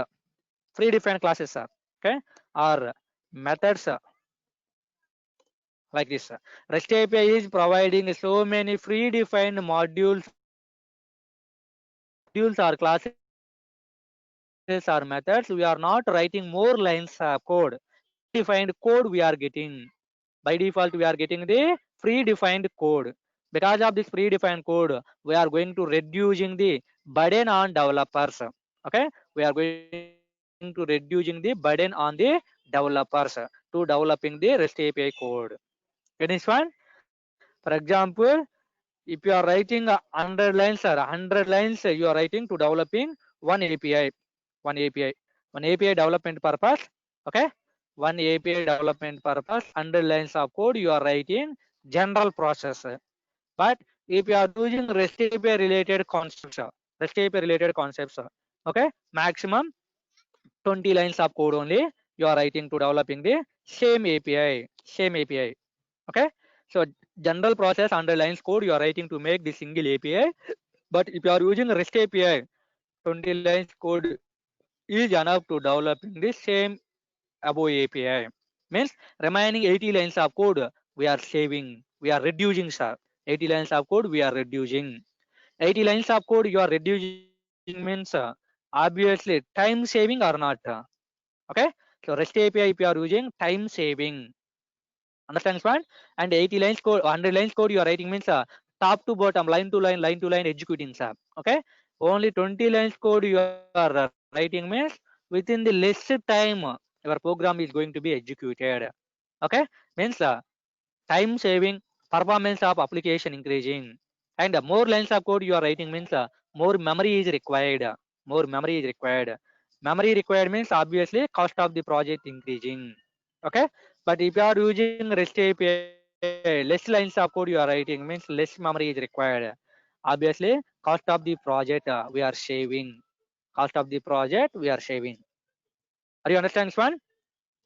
predefined classes, okay, or methods like this. REST API is providing so many predefined modules or classes or methods. We are not writing more lines of code. Predefined code we are getting. By default, we are getting the predefined code. Because of this predefined code, we are going to reducing the burden on developers. Okay, we are going to reducing the burden on the developers to developing the REST API code. Get this one? For example, if you are writing 100 lines or 100 lines, you are writing to developing one API, one API, one API development purpose. Okay, one API development purpose, 100 lines of code you are writing general process. But if you are using REST API related concepts, okay, maximum 20 lines of code only you are writing to developing the same API, okay. So general process 100 lines code you are writing to make the single API. But if you are using REST API, 20 lines code is enough to developing the same above API. Means remaining 80 lines of code we are saving, we are reducing, sir. 80 lines of code we are reducing. 80 lines of code you are reducing means obviously time saving or not. Okay. So REST API if you are using time saving. Understand this one? And 80 lines code, 100 lines code you are writing means top to bottom, line to line executing, sir. Okay. Only 20 lines code you are writing means within the less time your program is going to be executed. Okay. Means time saving, performance of application increasing, and more lines of code you are writing means more memory is required. Memory required means obviously cost of the project increasing. Okay. But if you are using REST API, less lines of code you are writing means less memory is required. Obviously, cost of the project we are saving. Cost of the project we are saving. Are you understand this one?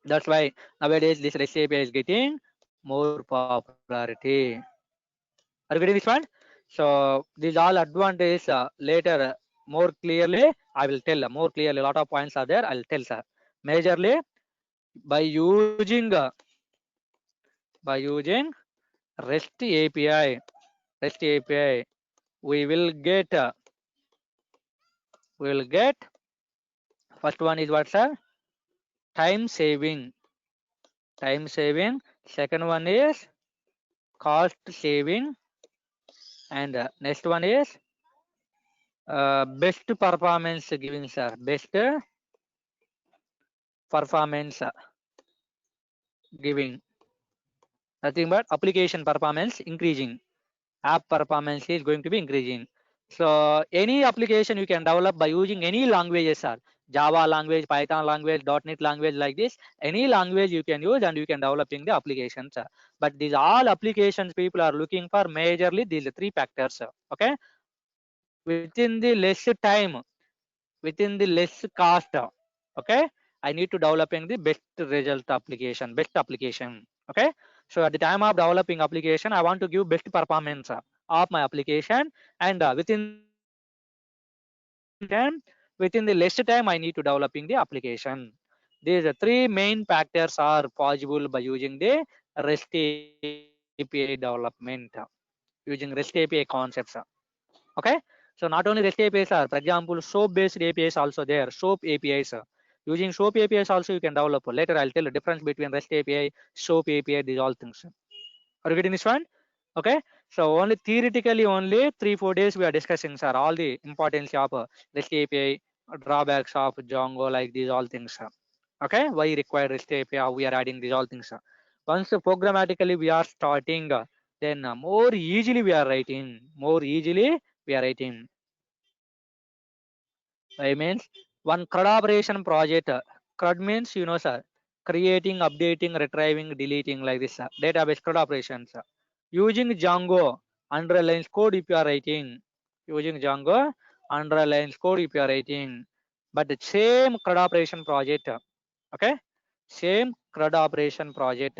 That's why nowadays this REST API is getting more popularity. Are you getting this one? So these all advantages later more clearly I will tell. More clearly, a lot of points are there. I will tell, sir. Majorly by using REST API, REST API, we will get first one is what, sir? Time saving. Second one is cost saving, and next one is best performance giving, sir. Best performance giving. Nothing but application performance increasing. App performance is going to be increasing. So any application you can develop by using any languages, sir. Java language, Python language, .NET language, like this. Any language you can use and you can developing the applications. But these all applications people are looking for majorly these three factors. Okay. Within the less time, within the less cost. Okay. I need to developing the best result application, best application. Okay. So at the time of developing application, I want to give best performance of my application, and within the less time I need to developing the application. These three main factors are possible by using the REST API development, using REST API concepts. Okay. So not only REST APIs are, for example, SOAP based APIs also there. SOAP APIs. Using SOAP APIs also you can develop. Later I'll tell the difference between REST API, SOAP API, these all things. Are you getting this one? Okay. So only theoretically only 3-4 days we are discussing, sir, all the importance of REST API, drawbacks of Django, like these all things. Okay. Why require REST API? We are adding these all things. Once programmatically we are starting, then more easily we are writing. More easily we are writing. I means one collaboration project. CRUD means, you know, sir, creating, updating, retrieving, deleting, like this. Database CRUD operations. Using Django underlines code if you are writing. Using Django underlines code if you are writing. But the same CRUD operation project. Okay. Same CRUD operation project.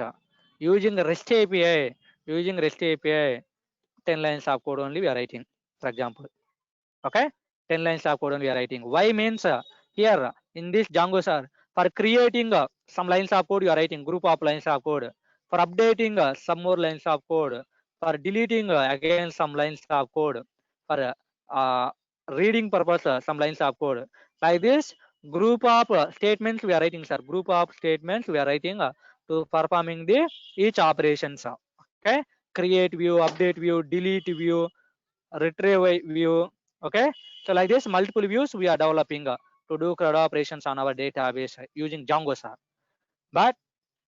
Using REST API. Using REST API. 10 lines of code only we are writing, for example. Okay. 10 lines of code only we are writing. Why means here in this Django, sir, for creating some lines of code you are writing group of lines of code. For updating some more lines of code. For deleting again some lines of code. For reading purpose some lines of code. Like this group of statements we are writing, sir. Group of statements we are writing to performing the each operations. Okay. Create view, update view, delete view, retrieve view. Okay. So like this multiple views we are developing to do CRUD operations on our database using Django, sir. But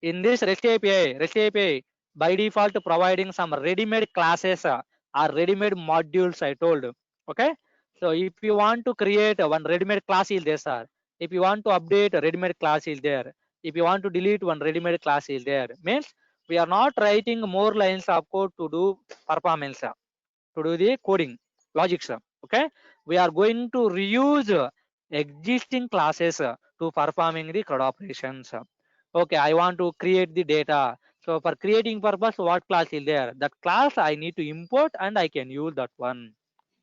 in this REST API by default providing some ready-made classes or ready-made modules, I told. Okay. So if you want to create one ready-made class is there, sir. If you want to update a ready-made class is there. If you want to delete one ready-made class is there. Means we are not writing more lines of code to do performance, to do the coding logics. Okay. We are going to reuse existing classes to performing the CRUD operations. Okay. I want to create the data. So for creating purpose, what class is there? That class I need to import and I can use that one.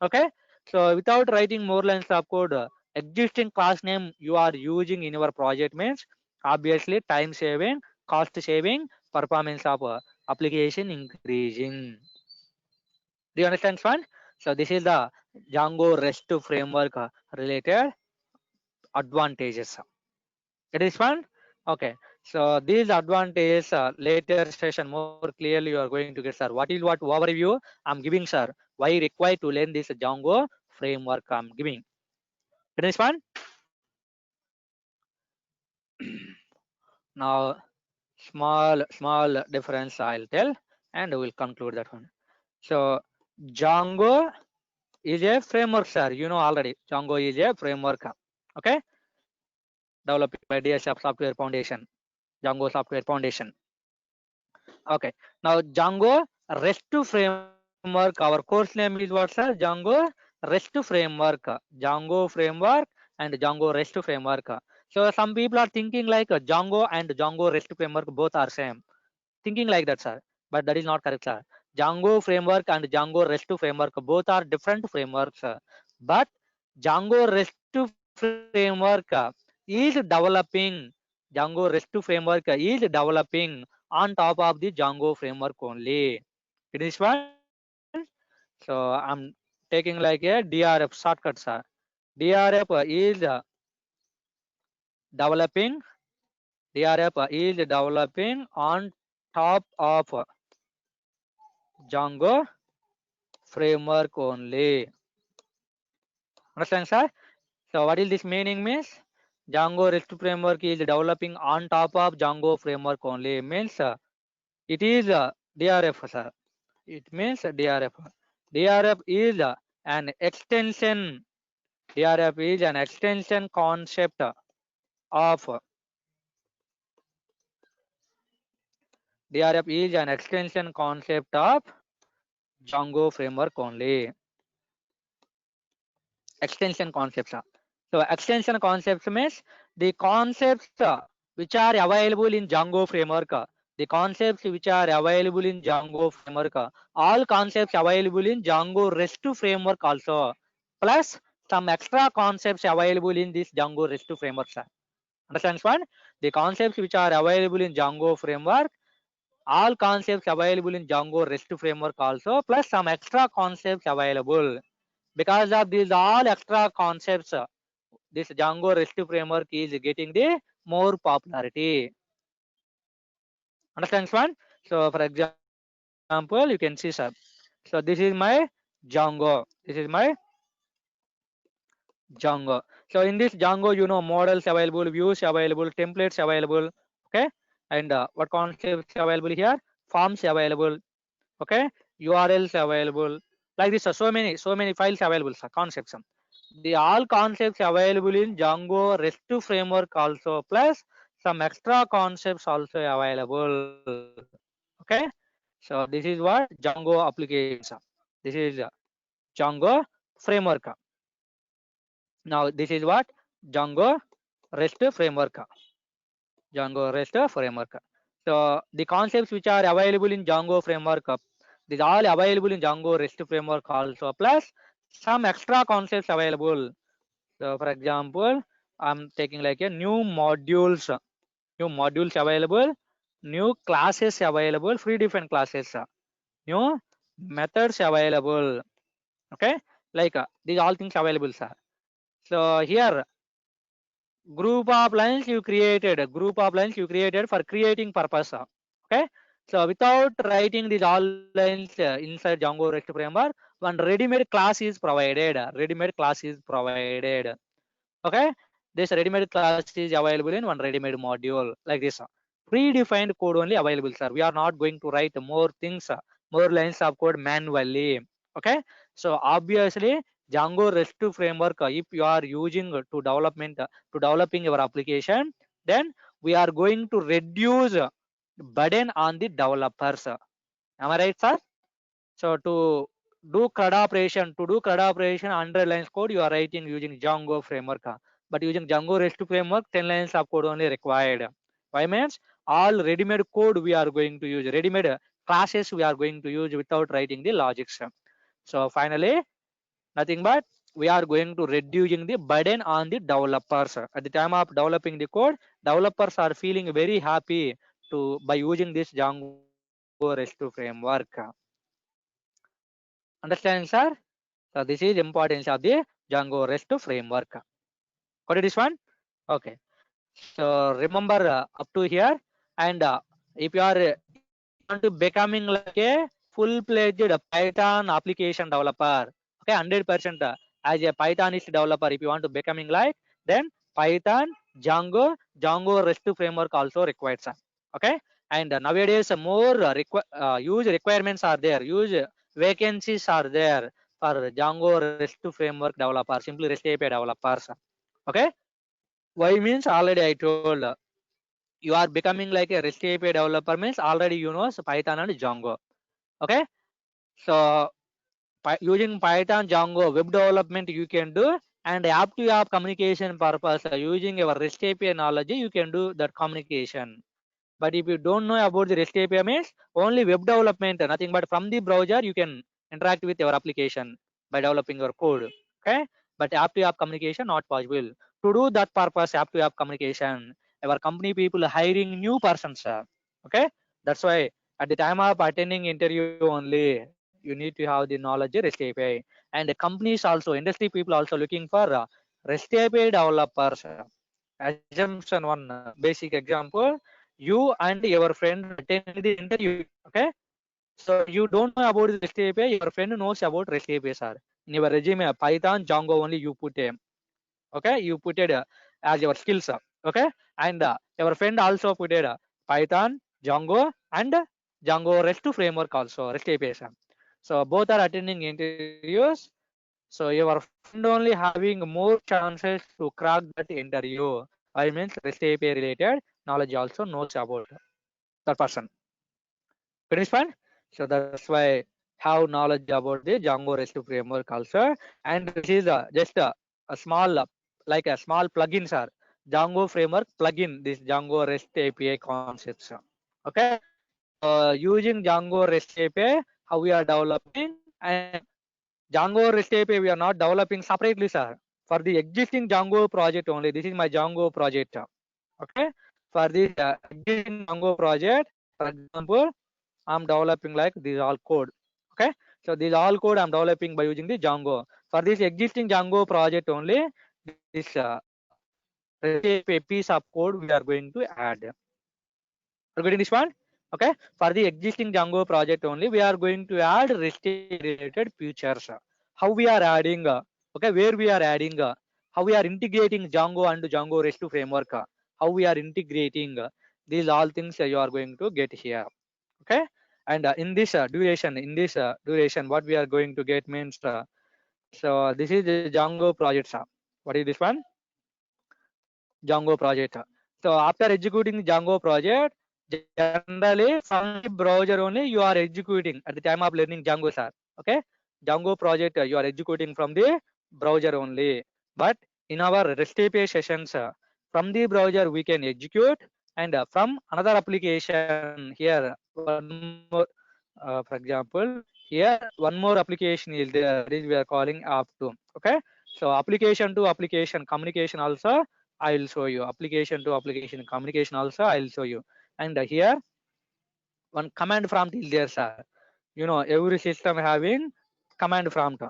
Okay. So without writing more lines of code, existing class name you are using in your project means obviously time saving, cost saving, performance of application increasing. Do you understand, Swan? So this is the Django REST framework related advantages. It is fun. Okay. So these advantages later session more clearly you are going to get, sir. What is what overview I'm giving, sir? Why required to learn this Django framework I'm giving? It is fun. Now small difference I'll tell and we'll conclude that one. So Django is a framework, sir. You know already. Django is a framework. Okay. Developed by DSF Software Foundation. Django Software Foundation. Okay. Now Django REST framework. Our course name is what, sir? Django REST framework. Django framework and Django REST framework. So some people are thinking like Django and Django REST framework both are same. Thinking like that, sir. But that is not correct, sir. Django framework and Django REST framework both are different frameworks. But Django REST framework is developing. Django REST framework is developing on top of the Django framework only. It is one. So I'm taking like a DRF shortcut, sir. DRF is developing. DRF is developing on top of Django framework only. Understand, sir? So what is this meaning means? Django REST framework is developing on top of Django framework only. Means it is DRF, sir. It means DRF. DRF is an extension. DRF is an extension concept of DRF is an extension concept of Django framework only. Extension concepts. So extension concepts means the concepts which are available in Django framework. The concepts which are available in Django framework. All concepts available in Django REST framework also. Plus some extra concepts available in this Django REST framework. Understands one? The concepts which are available in Django framework, all concepts available in Django REST framework also, plus some extra concepts available. Because of these all extra concepts, this Django REST framework is getting the more popularity. Understands one? So for example, you can see, sir. So this is my Django. This is my Django. So in this Django, you know, models available, views available, templates available. Okay. And what concepts available here? Forms available. Okay. URLs available. Like this, so many files available, sir. Concepts. The all concepts available in Django REST framework also, plus some extra concepts also available. Okay. So this is what Django applications. This is Django framework. Now this is what Django REST framework. Django REST framework. So the concepts which are available in Django framework, these are all available in Django REST framework also, plus some extra concepts available. So for example, I'm taking like a new modules available, new classes available, free different classes, new methods available. Okay, like these all things available, sir. So here group of lines you created, for creating purpose. Okay, so without writing these all lines inside Django REST framework, one ready-made class is provided. Okay, this ready-made class is available in one ready-made module like this. Predefined code only available, sir. We are not going to write more things, more lines of code manually. Okay, so obviously Django REST framework, if you are using to developing your application, then we are going to reduce burden on the developers. Am I right, sir? So to do CRUD operation 100 lines code you are writing using Django framework. But using Django REST framework, 10 lines of code only required. Why means all ready-made code we are going to use, ready-made classes we are going to use without writing the logics. So finally, nothing but we are going to reducing the burden on the developers. At the time of developing the code, developers are feeling very happy to by using this Django REST framework. Understand, sir? So this is importance of the Django REST framework. Got it, this one? Okay. So remember up to here, and if you are want to becoming like a full-fledged Python application developer, okay, 100% as a Pythonist developer, if you want to becoming like, then Python, Django REST framework also required, sir. Okay, and nowadays more use requirements are there, use vacancies are there for Django REST framework developer, simply REST API developers. Okay, why means already I told you are becoming like a REST API developer means already you know Python and Django. Okay, so using Python, Django web development you can do, and app to app communication purpose using your REST API knowledge you can do that communication. But if you don't know about the REST API means only web development, nothing but from the browser you can interact with your application by developing your code. Okay, but app to app communication not possible. To do that purpose app to app communication, our company people hiring new persons. Okay, that's why at the time of attending interview only you need to have the knowledge REST API. And the companies also, industry people also looking for REST API developers. Assumption one, basic example, you and your friend attend the interview. Okay, so you don't know about the REST API, your friend knows about REST API, sir. In your resume, Python, Django only you put a, okay, you put it as your skills. Okay, and your friend also put it Python, Django, and Django REST framework also, REST API. So both are attending interviews. So your friend only having more chances to crack that interview. I means REST API related knowledge also knows about that person. Can you understand? So that's why have knowledge about the Django REST framework also. And this is just a small, like a small plugin, sir. Django framework plugin, this Django REST API concepts. Okay. Using Django REST API, how we are developing, and Django REST API we are not developing separately, sir. For the existing Django project only. This is my Django project. Okay. For this existing Django project, for example, I'm developing like these all code. Okay. So these all code I'm developing by using the Django. For this existing Django project only, this REST API piece of code we are going to add. Are you getting this one? Okay. For the existing Django project only, we are going to add REST related features. How we are adding, okay, where we are adding, how we are integrating Django and Django REST framework, how we are integrating, these all things you are going to get here. Okay. And in this duration, what we are going to get means, so this is the Django project. What is this one? Django project. So after executing Django project, generally from the browser only you are executing at the time of learning Django, sir. Okay. Django project you are executing from the browser only. But in our REST API sessions, from the browser we can execute, and from another application here one more, for example, here one more application is there. This we are calling app2. Okay. So application to application communication also I will show you. Application to application communication also I will show you. And here one command prompt is there, sir. You know, every system having command prompt.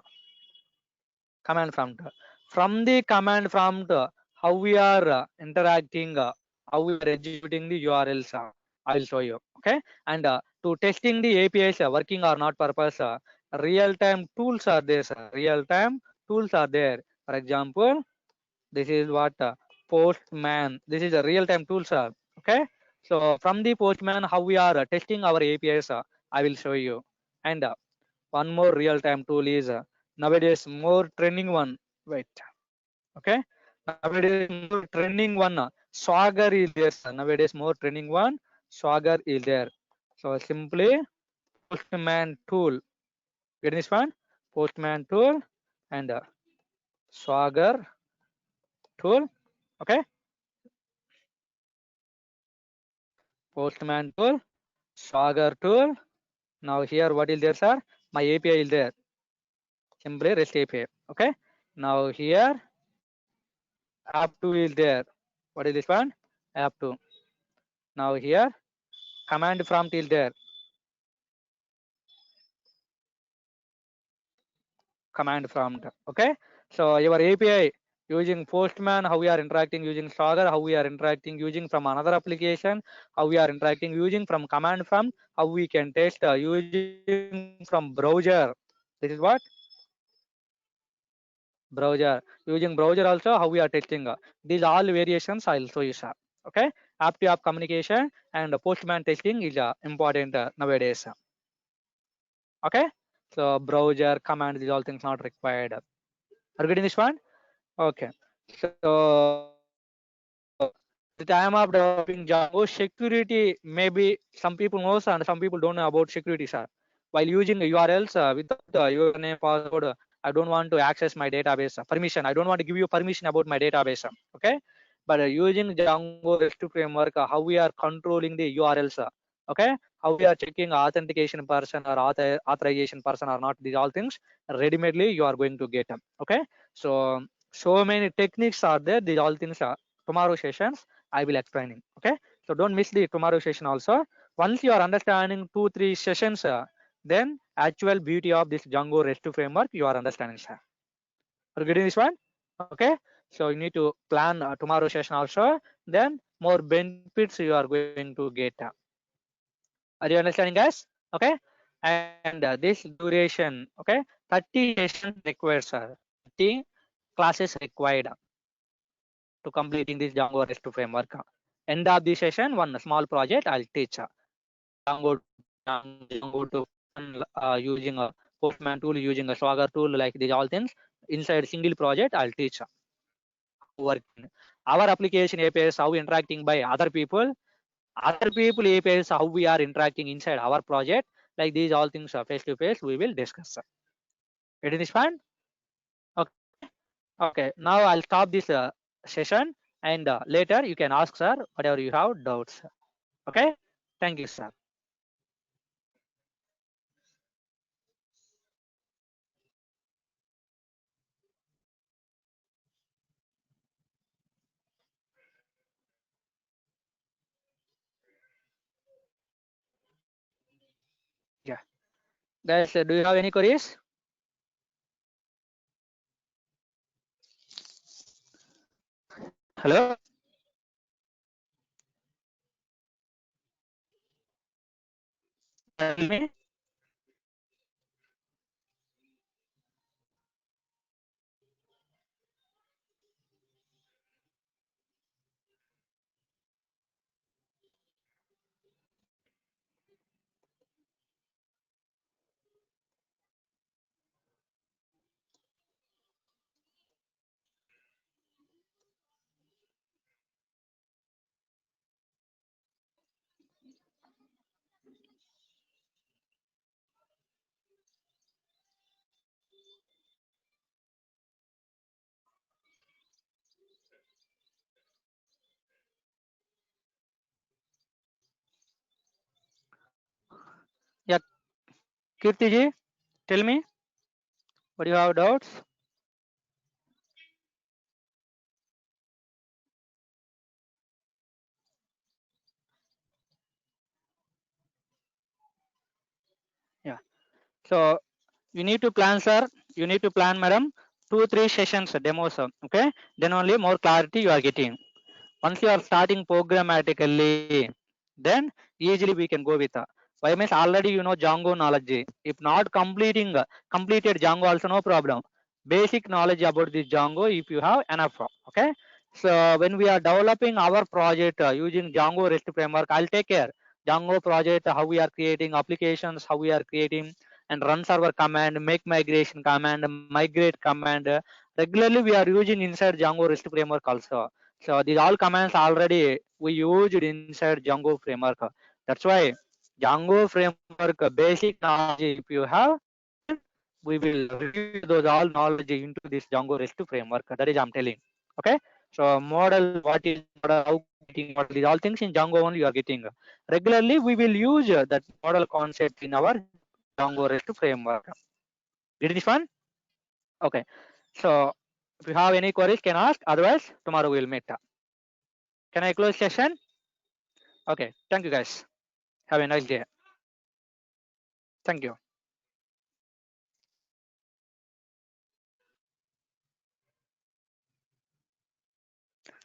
Command prompt. From the command prompt, how we are interacting, how we are executing the URLs, I will show you. Okay. And to testing the APIs working or not purpose, real-time tools are there, sir. Real-time tools are there. For example, this is what Postman. This is a real-time tool, sir. Okay. So from the Postman, how we are testing our APIs, I will show you. And one more real-time tool is nowadays more trending one. Wait. Okay. Nowadays more trending one. Swagger is there, sir. Nowadays more trending one. Swagger is there. So simply Postman tool. Get this one? Postman tool and Swagger tool. Okay. Postman tool, Swagger tool. Now here what is there, sir? My API is there. Simply REST API. Okay. Now here app2 is there. What is this one? App2. Now here command prompt is there. Command prompt. Okay. So your API using Postman, how we are interacting using Swagger, how we are interacting using from another application, how we are interacting using from command prompt, how we can test using from browser. This is what? Browser. Using browser also how we are testing. These all variations I will show you, sir. Okay. App to app communication and Postman testing is important nowadays. Okay. So browser command, these all things not required. Are you getting this one? Okay. So the time of developing Django security, maybe some people knows and some people don't know about security, sir. While using URLs without username, password, I don't want to access my database permission. I don't want to give you permission about my database. Okay. But using Django REST framework, how we are controlling the URLs. Okay. How we are checking authentication person or authorization person or not. These all things ready-madely you are going to get. Okay. So many techniques are there. These all things are tomorrow sessions I will explaining. Okay. So don't miss the tomorrow session also. Once you are understanding 2-3 sessions, then actual beauty of this Django REST framework you are understanding, sir. Are you getting this one? Okay. So you need to plan tomorrow session also. Then more benefits you are going to get. Are you understanding, guys? Okay. And this duration, okay, 30 sessions required, sir. 30 classes required to completing this Django REST framework. End of the session, one small project I'll teach. Django, Django to using a Postman tool, using a Swagger tool, like these all things. Inside single project, I'll teach working. Our application APIs, how interacting by other people APIs, how we are interacting inside our project. Like these all things are face to face, we will discuss, sir. It is fine? Okay. Okay. Now I'll stop this session, and later you can ask, sir, whatever you have doubts. Okay. Thank you, sir. Yeah. Guys, do you have any queries? Hello? Tell me. Yeah, Kirti ji, tell me. What do you have doubts? Yeah. So you need to plan, sir. You need to plan, madam. 2-3 sessions demos. Okay. Then only more clarity you are getting. Once you are starting programmatically, then easily we can go with why means already you know Django knowledge. If not completed Django also no problem. Basic knowledge about this Django if you have enough. Okay. So when we are developing our project using Django REST framework, I'll take care. Django project, how we are creating applications, how we are creating and run server command, make migration command, migrate command. Regularly we are using inside Django REST framework also. So these all commands already we used inside Django framework. That's why Django framework basic knowledge if you have, we will review those all knowledge into this Django REST framework. That is I'm telling. Okay. So model, what is model, how getting model, these all things in Django only you are getting. Regularly we will use that model concept in our Django REST framework. Did this one? Okay. So if you have any queries, can ask. Otherwise, tomorrow we will meet. Can I close session? Okay. Thank you, guys. Have a nice day. Thank you.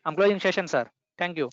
I'm closing session, sir. Thank you.